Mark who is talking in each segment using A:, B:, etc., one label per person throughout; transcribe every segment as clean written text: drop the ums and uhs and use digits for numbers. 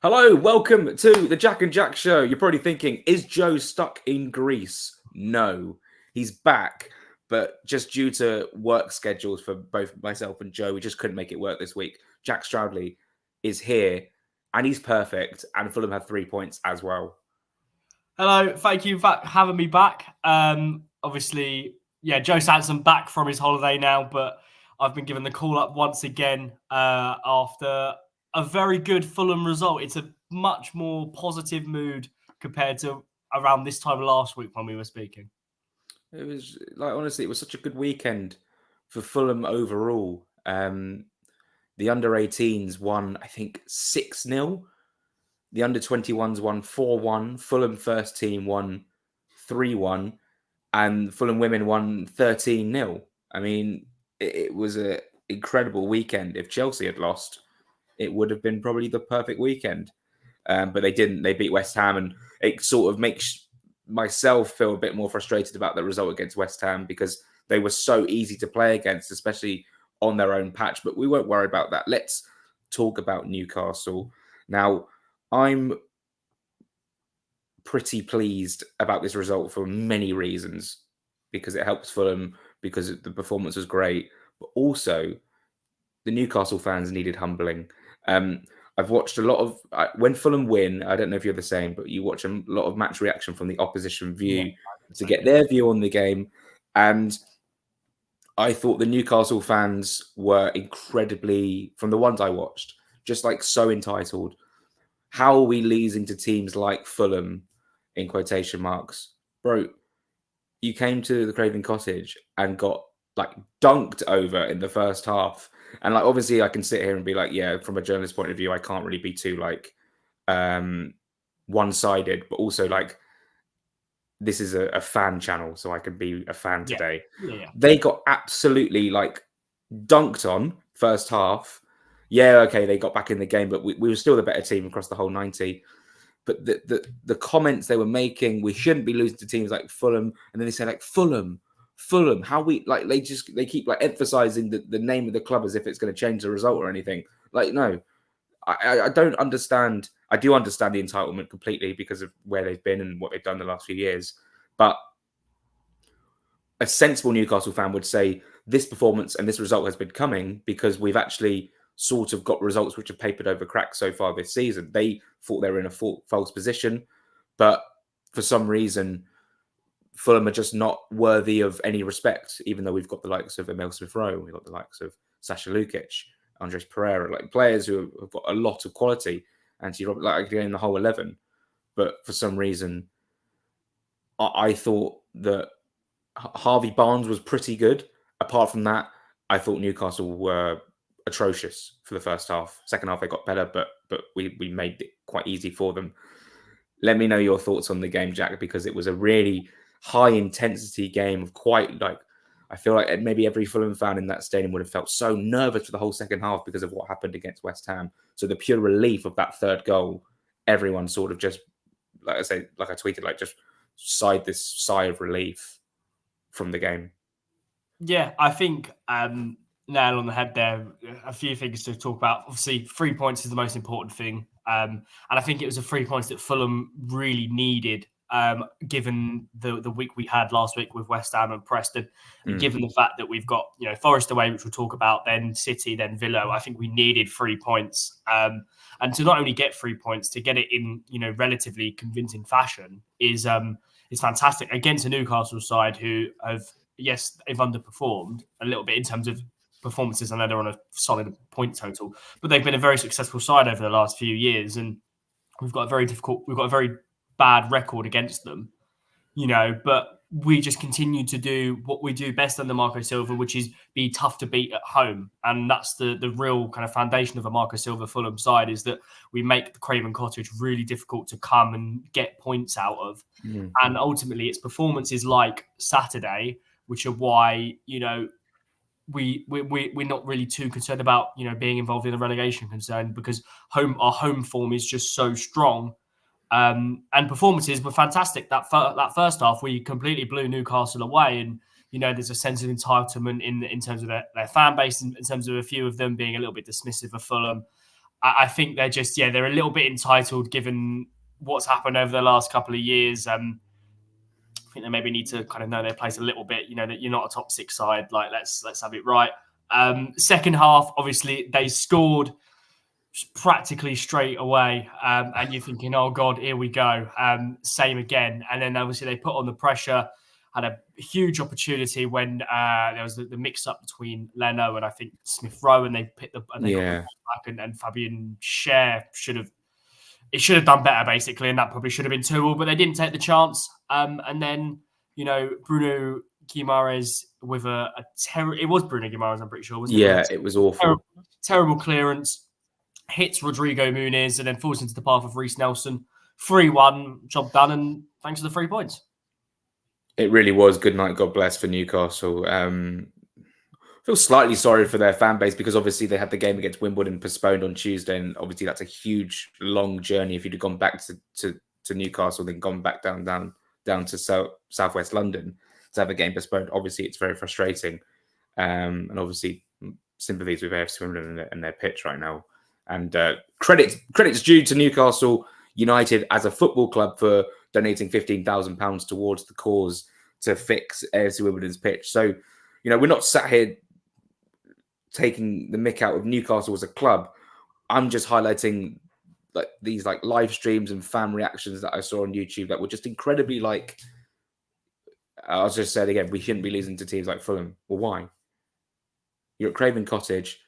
A: Hello, welcome to the Jack and Jack Show. You're probably thinking, is Joe stuck in Greece? No, he's back, but just due to work schedules for both myself and Joe, we just couldn't make it work this week. Jack Stroudley is here, and he's perfect, and Fulham have 3 points as well.
B: Hello, thank you for having me back. Obviously, Joe Sanson back from his holiday now, but I've been given the call up once again after a very good Fulham result. It's a much more positive mood compared to around this time last week when we were speaking.
A: It was honestly, it was such a good weekend for Fulham overall. The under-18s won, I think, 6-0. The under-21s won 4-1. Fulham first team won 3-1. And Fulham women won 13-0. I mean, it was an incredible weekend. If Chelsea had lost, it would have been probably the perfect weekend. But they didn't. They beat West Ham, and it sort of makes myself feel a bit more frustrated about the result against West Ham because they were so easy to play against, especially on their own patch. But we won't worry about that. Let's talk about Newcastle. Now, I'm pretty pleased about this result for many reasons, because it helps Fulham, because the performance was great, but also the Newcastle fans needed humbling. I've watched a lot of when Fulham win. I don't know if you're the same, but you watch a lot of match reaction from the opposition view to get their view on the game. And I thought the Newcastle fans were incredibly, from the ones I watched, just like so entitled. How are we losing to teams like Fulham, in quotation marks? Bro, you came to the Craven Cottage and got like dunked over in the first half. And like, obviously I can sit here and be like, yeah, from a journalist point of view, I can't really be too like one-sided, but also like, this is a fan channel, so I can be a fan today.
B: Yeah.
A: They got absolutely like dunked on first half. Yeah, okay, they got back in the game, but we were still the better team across the whole 90. But the comments they were making, we shouldn't be losing to teams like Fulham, and then they say like Fulham, how we like they keep like emphasizing the name of the club as if it's going to change the result or anything. Like, no, I don't understand. I do understand the entitlement completely because of where they've been and what they've done the last few years. But a sensible Newcastle fan would say this performance and this result has been coming because we've actually sort of got results which have papered over cracks so far this season. They thought they were in a false position, but for some reason, Fulham are just not worthy of any respect, even though we've got the likes of Emil Smith-Rowe, we've got the likes of Sasha Lukic, Andres Pereira, like players who have got a lot of quality, Anthony Robert, like in the whole 11. But for some reason, I thought that Harvey Barnes was pretty good. Apart from that, I thought Newcastle were atrocious for the first half. Second half, they got better, but we made it quite easy for them. Let me know your thoughts on the game, Jack, because it was a really high intensity game of quite like, I feel like maybe every Fulham fan in that stadium would have felt so nervous for the whole second half because of what happened against West Ham. So the pure relief of that third goal, everyone sort of just, like I say, like I tweeted, like just sighed this sigh of relief from the game.
B: Yeah, I think nail on the head there. A few things to talk about. Obviously, 3 points is the most important thing. And I think it was a 3 points that Fulham really needed, given the week we had last week with West Ham and Preston, and given the fact that we've got Forest away, which we'll talk about, then City, then Villa. I think we needed 3 points, and to not only get 3 points, to get it in relatively convincing fashion is fantastic against a Newcastle side who have. Yes, they've underperformed a little bit in terms of performances. I know they're on a solid point total, but they've been a very successful side over the last few years, and we've got a very bad record against them, but we just continue to do what we do best under Marco Silva, which is be tough to beat at home. And that's the real kind of foundation of a Marco Silva Fulham side, is that we make the Craven Cottage really difficult to come and get points out of. And ultimately it's performances like Saturday, which are why, we're not really too concerned about, being involved in a relegation concern, because our home form is just so strong. And performances were fantastic. That first half, we completely blew Newcastle away, and there's a sense of entitlement in terms of their fan base, in terms of a few of them being a little bit dismissive of Fulham. I think they're just, they're a little bit entitled given what's happened over the last couple of years. I think they maybe need to kind of know their place a little bit. That you're not a top 6 side. Like let's have it right. Second half, obviously they scored practically straight away, and you're thinking, oh God, here we go, same again. And then obviously they put on the pressure, had a huge opportunity when there was the mix-up between Leno and I think Smith Rowe, and they got the ball back, and Fabian Schär should have done better basically, and that probably should have been 2-2, but they didn't take the chance. And then Bruno Guimaraes with it was Bruno Guimaraes, I'm pretty sure, wasn't it?
A: Yeah, it was awful.
B: Terrible clearance. Hits Rodrigo Muniz and then falls into the path of Reece Nelson. 3-1, job done, and thanks for the 3 points.
A: It really was. Good night, God bless for Newcastle. I feel slightly sorry for their fan base because obviously they had the game against Wimbledon postponed on Tuesday, and obviously that's a huge, long journey. If you'd have gone back to Newcastle, then gone back down to southwest London to have a game postponed, obviously it's very frustrating. And obviously sympathies with AFC Wimbledon and their pitch right now. And credits due to Newcastle United as a football club for donating £15,000 towards the cause to fix AFC Wimbledon's pitch. So, we're not sat here taking the mick out of Newcastle as a club. I'm just highlighting these live streams and fan reactions that I saw on YouTube that were just incredibly I was just saying again, we shouldn't be losing to teams like Fulham. Well, why? You're at Craven Cottage,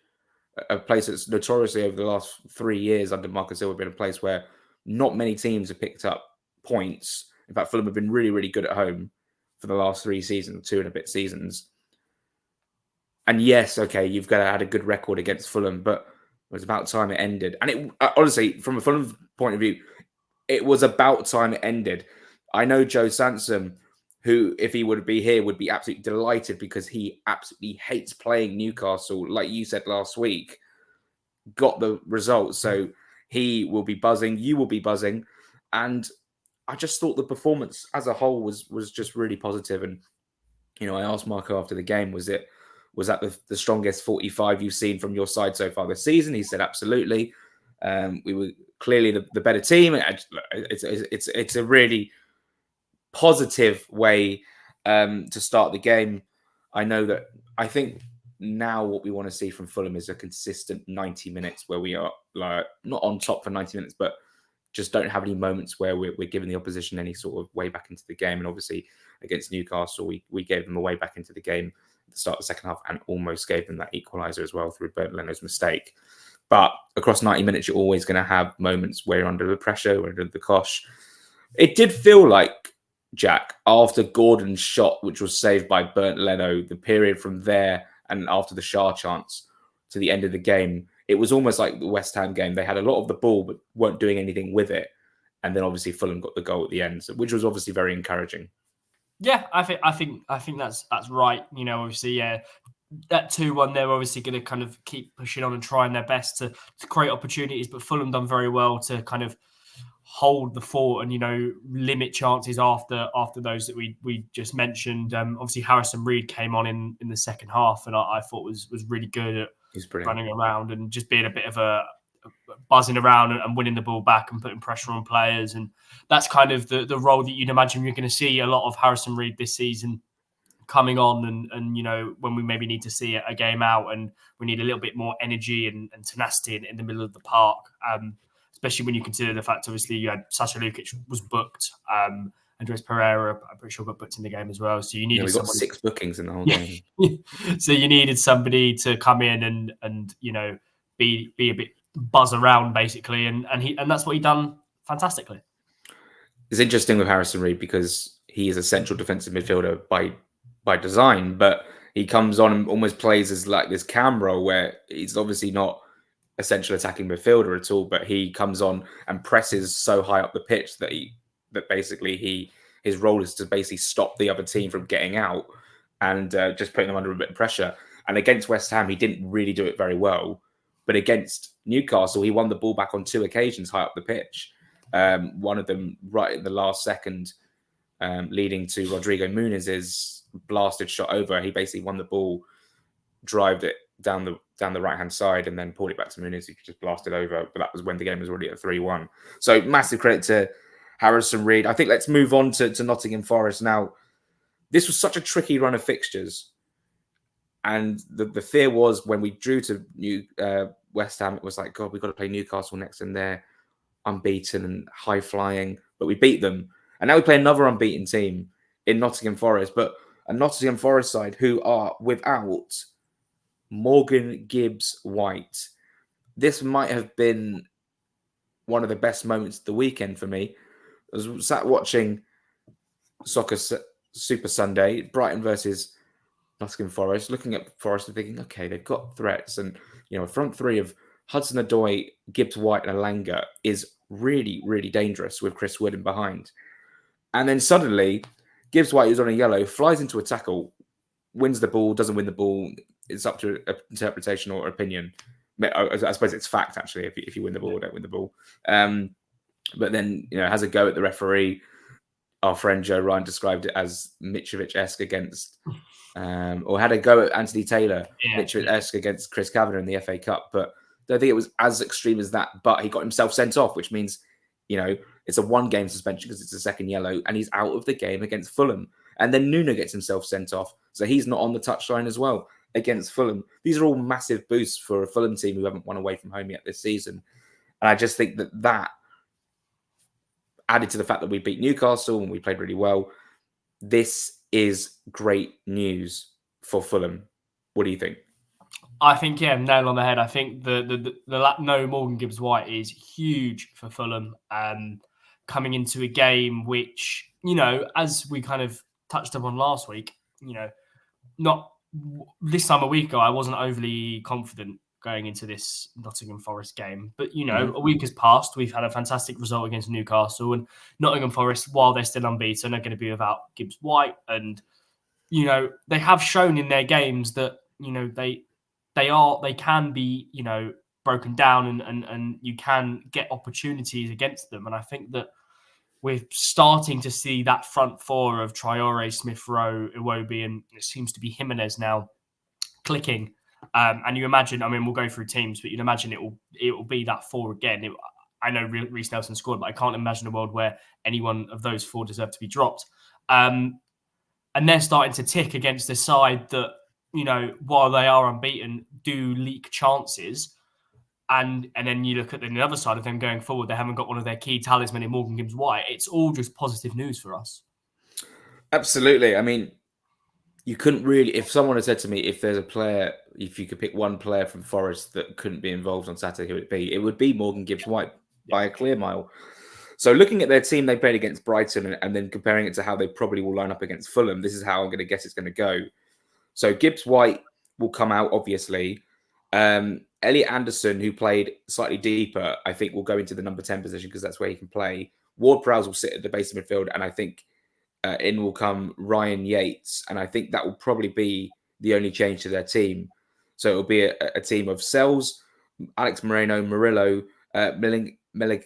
A: a place that's notoriously over the last 3 years under Marcus Silva been a place where not many teams have picked up points. In fact, Fulham have been really, really good at home for the last 3 seasons, 2 and a bit seasons. And yes, okay, you've had a good record against Fulham, but it was about time it ended. And it honestly, from a Fulham point of view, it was about time it ended. I know Joe Sansom, who, if he would be here, would be absolutely delighted because he absolutely hates playing Newcastle, like you said last week, got the result. So he will be buzzing, you will be buzzing. And I just thought the performance as a whole was just really positive. And, I asked Marco after the game, was that the strongest 45 you've seen from your side so far this season? He said, absolutely. We were clearly the better team. It's a really positive way to start the game. I think now what we want to see from Fulham is a consistent 90 minutes where we are not on top for 90 minutes, but just don't have any moments where we're giving the opposition any sort of way back into the game. And obviously against Newcastle, we gave them a way back into the game at the start of the second half and almost gave them that equaliser as well through Bernd Leno's mistake. But across 90 minutes, you're always going to have moments where you're under the pressure, we're under the cosh. It did feel like, Jack, after Gordon's shot, which was saved by Bernd Leno, the period from there and after the Schär chance to the end of the game, it was almost like the West Ham game. They had a lot of the ball, but weren't doing anything with it. And then obviously Fulham got the goal at the end, which was obviously very encouraging.
B: Yeah, I think that's right. Obviously, that 2-1, they're obviously going to kind of keep pushing on and trying their best to create opportunities. But Fulham done very well to kind of hold the fort and limit chances after those that we just mentioned. Obviously Harrison Reed came on in the second half, and I thought was really good at running around and just being a bit of a buzzing around and winning the ball back and putting pressure on players. And that's kind of the role that you'd imagine you're going to see a lot of Harrison Reed this season coming on, and when we maybe need to see a game out and we need a little bit more energy and tenacity in the middle of the park. Especially when you consider the fact, obviously, you had Sasha Lukic was booked. Andres Pereira, I'm pretty sure, got booked in the game as well. So you needed
A: we got 6 bookings in the whole game.
B: So you needed somebody to come in and be a bit buzz around, basically. And that's what he done fantastically.
A: It's interesting with Harrison Reed because he is a central defensive midfielder by design, but he comes on and almost plays as like this cam role where he's obviously not a central attacking midfielder at all, but he comes on and presses so high up the pitch that his role is to basically stop the other team from getting out and just putting them under a bit of pressure. And against West Ham, he didn't really do it very well, but against Newcastle, he won the ball back on 2 occasions high up the pitch. One of them right in the last second, leading to Rodrigo Muniz's blasted shot over. He basically won the ball, drove it down the right hand side and then pulled it back to Muniz, who just blasted over. But that was when the game was already at 3-1. So massive credit to Harrison Reed. I think let's move on to Nottingham Forest now. This was such a tricky run of fixtures, and the fear was when we drew to West Ham, it was like, God, we've got to play Newcastle next, and they're unbeaten and high flying, but we beat them, and now we play another unbeaten team in Nottingham Forest, but a Nottingham Forest side who are without Morgan Gibbs-White. This might have been one of the best moments of the weekend for me. I was sat watching Soccer Super Sunday, Brighton versus Nottingham Forest, looking at Forest and thinking, okay, they've got threats, and a front three of Hudson-Odoi, Gibbs-White, and Alanga is really, really dangerous with Chris Wood in behind. And then suddenly, Gibbs-White, who's on a yellow, flies into a tackle, wins the ball, doesn't win the ball. It's up to interpretation or opinion. I suppose it's fact, actually, if you win the ball or don't win the ball. But then, has a go at the referee. Our friend Joe Ryan described it as Mitrovic-esque against, or had a go at Anthony Taylor, Mitrovic-esque against Chris Kavanagh in the FA Cup. But I don't think it was as extreme as that. But he got himself sent off, which means, it's a one-game suspension because it's a second yellow, and he's out of the game against Fulham. And then Nuno gets himself sent off, so he's not on the touchline as well against Fulham. These are all massive boosts for a Fulham team who haven't won away from home yet this season. And I just think that added to the fact that we beat Newcastle and we played really well, this is great news for Fulham. What do you think?
B: I think, nail on the head. I think the no Morgan Gibbs-White is huge for Fulham. Coming into a game which, as we kind of touched upon last week, not this time a week ago, I wasn't overly confident going into this Nottingham Forest game. But, a week has passed. We've had a fantastic result against Newcastle, and Nottingham Forest, while they're still unbeaten, are going to be without Gibbs-White. And, they have shown in their games that, they can be, broken down and you can get opportunities against them. And I think that we're starting to see that front four of Traore, Smith Rowe, Iwobi, and it seems to be Jimenez now clicking. And you imagine, we'll go through teams, but you'd imagine it will be that four again. I know Reece Nelson scored, but I can't imagine a world where any one of those four deserve to be dropped. And they're starting to tick against the side that, while they are unbeaten, do leak chances. And then you look at the other side of them going forward, they haven't got one of their key talisman in Morgan Gibbs-White. It's all just positive news for us.
A: Absolutely. You couldn't really, if someone had said to me, if there's a player, if you could pick one player from Forest that couldn't be involved on Saturday, who would it be? It would be Morgan Gibbs-White by a clear mile. So looking at their team they played against Brighton and then comparing it to how they probably will line up against Fulham, this is how I'm going to guess it's going to go. So Gibbs-White will come out, obviously. Elliot Anderson, who played slightly deeper, I think will go into the number 10 position because that's where he can play. Ward-Prowse will sit at the base of midfield, and I think in will come Ryan Yates, and I think that will probably be the only change to their team. So it will be a team of Sells, Alex Moreno, Murillo, Milinkovic,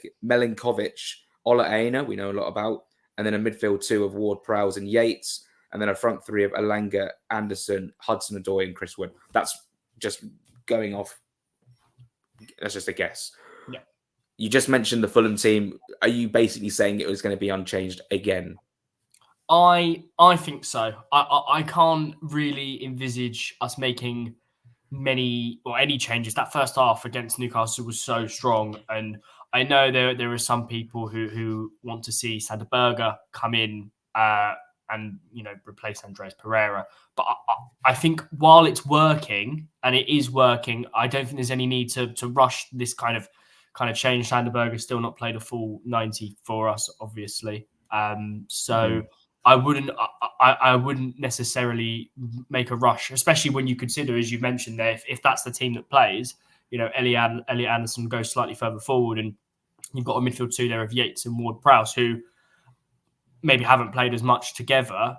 A: Ola Aina, we know a lot about, and then a midfield two of Ward-Prowse and Yates, and then a front three of Alanga, Anderson, Hudson-Odoi, and Chris Wood. That's just going off. That's just a guess.
B: Yeah.
A: You just mentioned the Fulham team. Are you basically saying it was going to be unchanged again?
B: I think so. I can't really envisage us making many or any changes. That first half against Newcastle was so strong, and I know there are some people who want to see Sander Berge come in and replace Andreas Pereira. But I think while it's working, and it is working, I don't think there's any need to rush this kind of change. Sander Berge has still not played a full 90 for us, obviously. I wouldn't necessarily make a rush, especially when you consider, as you mentioned there, if that's the team that plays, Elliot Anderson goes slightly further forward, and you've got a midfield two there of Yates and Ward-Prowse, who maybe haven't played as much together.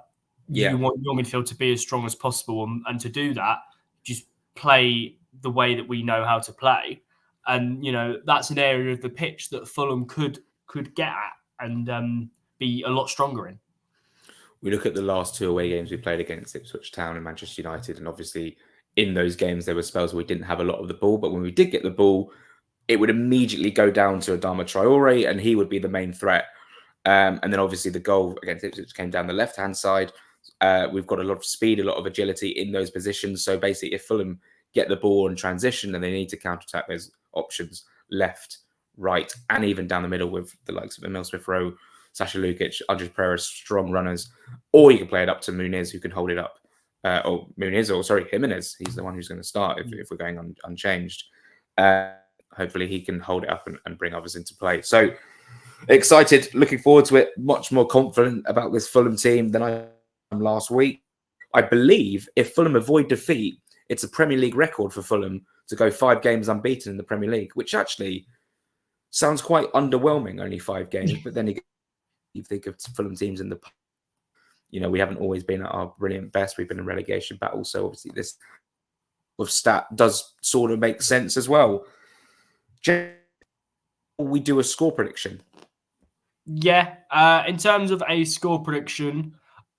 B: Yeah. You want your midfield to be as strong as possible, and to do that, just play the way that we know how to play. And that's an area of the pitch that Fulham could get at and be a lot stronger in.
A: We look at the last two away games we played against Ipswich Town and Manchester United, and obviously in those games, there were spells where we didn't have a lot of the ball, but when we did get the ball, it would immediately go down to Adama Traore, and he would be the main threat. And then obviously the goal against Ipswich came down the left-hand side. We've got a lot of speed, a lot of agility in those positions. So basically, if Fulham get the ball and transition and they need to counter-attack, there's options left, right, and even down the middle with the likes of Emil Smith-Rowe, Sasha Lukic, Andres Pereira, strong runners. Or you can play it up to Muniz, who can hold it up. Jimenez. He's the one who's going to start if we're going unchanged. Hopefully he can hold it up and bring others into play. So excited, looking forward to it. Much more confident about this Fulham team than I am last week. I believe if Fulham avoid defeat, it's a Premier League record for Fulham to go 5 games unbeaten in the Premier League, which actually sounds quite underwhelming, only 5 games. But then you think of Fulham teams in the past. We haven't always been at our brilliant best. We've been in relegation battles. So obviously this stat does sort of make sense as well. We do a score prediction.
B: Yeah. In terms of a score prediction,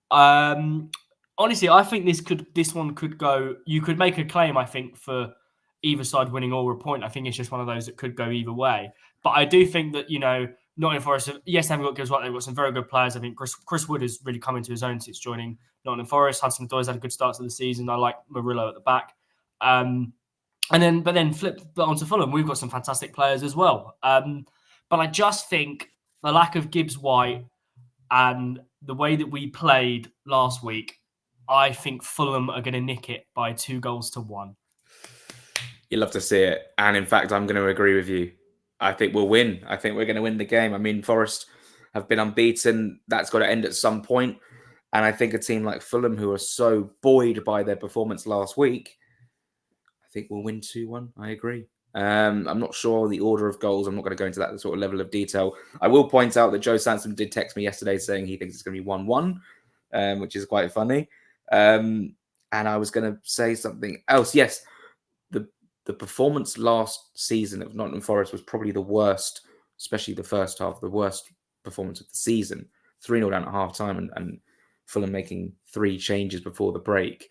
B: honestly, I think this one could go. You could make a claim, I think, for either side winning or a point. I think it's just one of those that could go either way. But I do think that, Nottingham Forest, yes, they haven't got Gibbs White. They've got some very good players. I think Chris Wood has really come into his own since joining Nottingham Forest. Hudson-Odoi's had a good start to the season. I like Murillo at the back. But then flip onto Fulham, we've got some fantastic players as well. But I just think the lack of Gibbs White and the way that we played last week, I think Fulham are going to nick it by 2-1.
A: You love to see it. And in fact, I'm going to agree with you. I think we'll win. I think we're going to win the game. I mean, Forest have been unbeaten. That's got to end at some point. And I think a team like Fulham, who are so buoyed by their performance last week, I think we'll win 2-1. I agree. I'm not sure the order of goals. I'm not going to go into that sort of level of detail. I will point out that Joe Sansom did text me yesterday saying he thinks it's going to be 1-1, which is quite funny. And I was going to say something else. Yes, the performance last season of Nottingham Forest was probably the worst, especially the first half, the worst performance of the season. 3-0 down at half-time and Fulham making 3 changes before the break.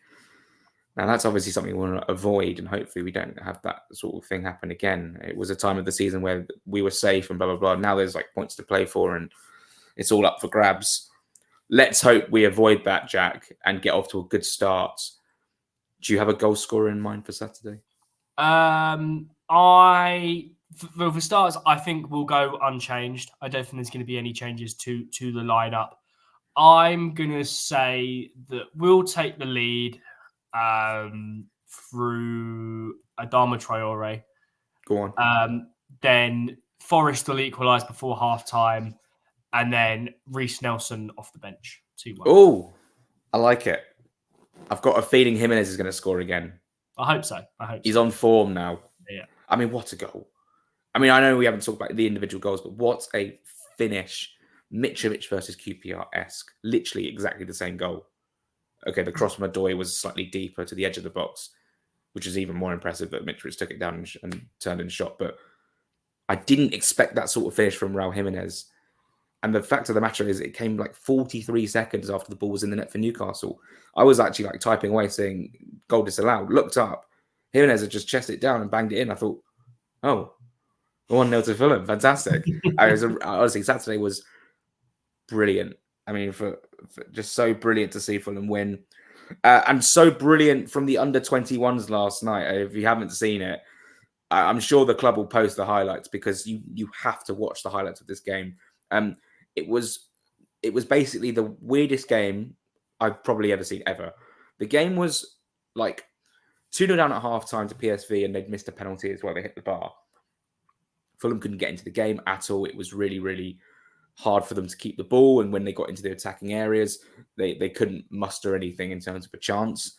A: Now, that's obviously something we want to avoid, and hopefully we don't have that sort of thing happen again. It was a time of the season where we were safe and blah, blah, blah. Now there's points to play for, and it's all up for grabs. Let's hope we avoid that, Jack, and get off to a good start. Do you have a goal scorer in mind for Saturday?
B: For starters, I think we'll go unchanged. I don't think there's going to be any changes to the lineup. I'm going to say that we'll take the lead through Adama Traore.
A: Go on.
B: Then Forest will equalise before half-time, and then Reece Nelson off the bench, 2-1.
A: Oh, I like it. I've got a feeling Jimenez is going to score again.
B: I hope so.
A: He's on form now.
B: Yeah.
A: I mean, what a goal. I mean, I know we haven't talked about the individual goals, but what a finish. Mitrovic versus QPR-esque. Literally exactly the same goal. Okay, the cross from Odoi was slightly deeper to the edge of the box, which is even more impressive that Mitrovic took it down and turned and shot. But I didn't expect that sort of finish from Raul Jimenez. And the fact of the matter is it came 43 seconds after the ball was in the net for Newcastle. I was actually typing away saying goal disallowed, looked up. Jimenez had just chested it down and banged it in. I thought, oh, 1-0 to Fulham. Fantastic. Honestly, Saturday was brilliant. I mean, for just so brilliant to see Fulham win. And so brilliant from the under-21s last night. If you haven't seen it, I'm sure the club will post the highlights because you have to watch the highlights of this game. It was basically the weirdest game I've probably ever seen ever. The game was 2-0 down at half-time to PSV, and they'd missed a penalty as well. They hit the bar. Fulham couldn't get into the game at all. It was really, really hard for them to keep the ball, and when they got into the attacking areas, they couldn't muster anything in terms of a chance.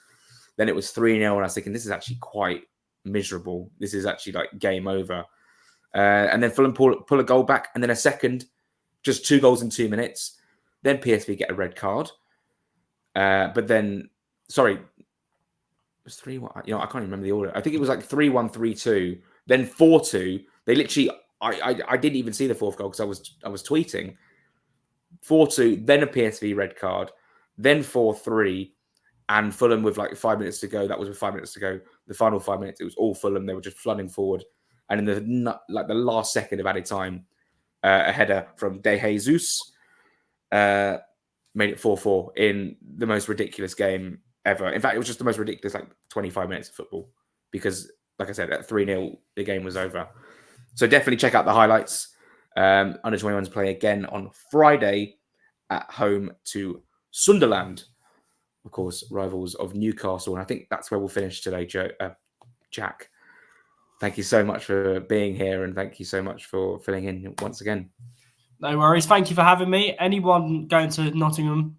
A: Then it was 3-0, and I was thinking, this is actually quite miserable. This is actually game over. And then Fulham pull a goal back, and then a second, just 2 goals in 2 minutes. Then PSV get a red card. But then, sorry, it was 3-1. I can't even remember the order. I think it was 3-1, 3-2, then 4-2. They literally, I didn't even see the 4th goal because I was tweeting. 4-2, then a PSV red card, then 4-3, And Fulham with like 5 minutes to go. That was with 5 minutes to go. The final 5 minutes, it was all Fulham. They were just flooding forward. And in the last second of added time, a header from De Jesus made it 4-4 in the most ridiculous game ever. In fact, it was just the most ridiculous 25 minutes of football because, like I said, at 3-0, the game was over. So definitely check out the highlights. Under 21s play again on Friday at home to Sunderland. Of course, rivals of Newcastle. And I think that's where we'll finish today, Jack. Thank you so much for being here and thank you so much for filling in once again.
B: No worries. Thank you for having me. Anyone going to Nottingham,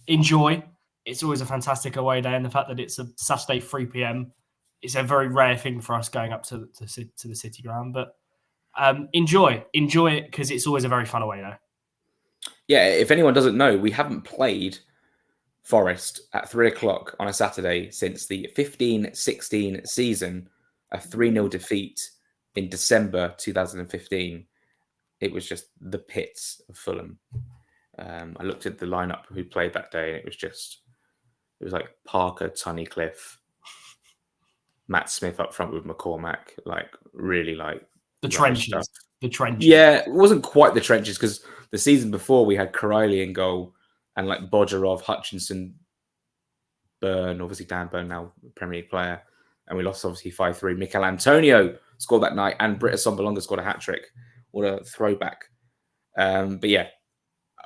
B: enjoy. It's always a fantastic away day, and the fact that it's a Saturday 3 p.m. it's a very rare thing for us going up to the City ground. But enjoy it because it's always a very fun away day.
A: Yeah, if anyone doesn't know, we haven't played Forest at 3 o'clock on a Saturday since the 15-16 season, a 3-0 defeat in December 2015. It was just the pits of Fulham. I looked at the lineup who played that day, and it was like Parker, Tunnicliffe, Matt Smith up front with McCormack, really
B: the trenches. Stuff. The trenches.
A: Yeah, it wasn't quite the trenches because the season before we had Karaili in goal and Bodgerov, Hutchinson, Byrne, obviously Dan Byrne now Premier League player, and we lost obviously 5-3. Mikel Antonio scored that night, and Britta Sombolonga scored a hat trick. What a throwback! But yeah,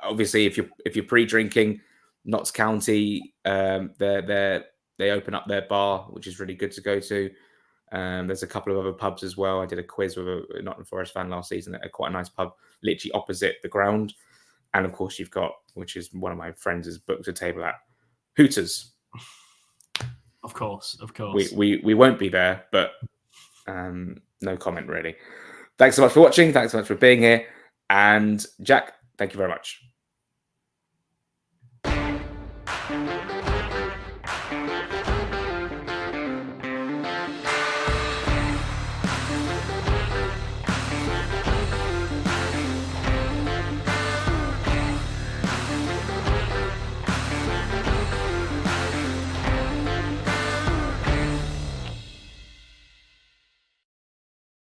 A: obviously if you're pre-drinking, Notts County, they open up their bar, which is really good to go to. There's a couple of other pubs as well. I did a quiz with a Nottingham Forest fan last season at quite a nice pub, literally opposite the ground. And of course, you've got, which is one of my friends has booked a table at Hooters.
B: Of course.
A: We won't be there, but no comment really. Thanks so much for watching. Thanks so much for being here. And Jack, thank you very much.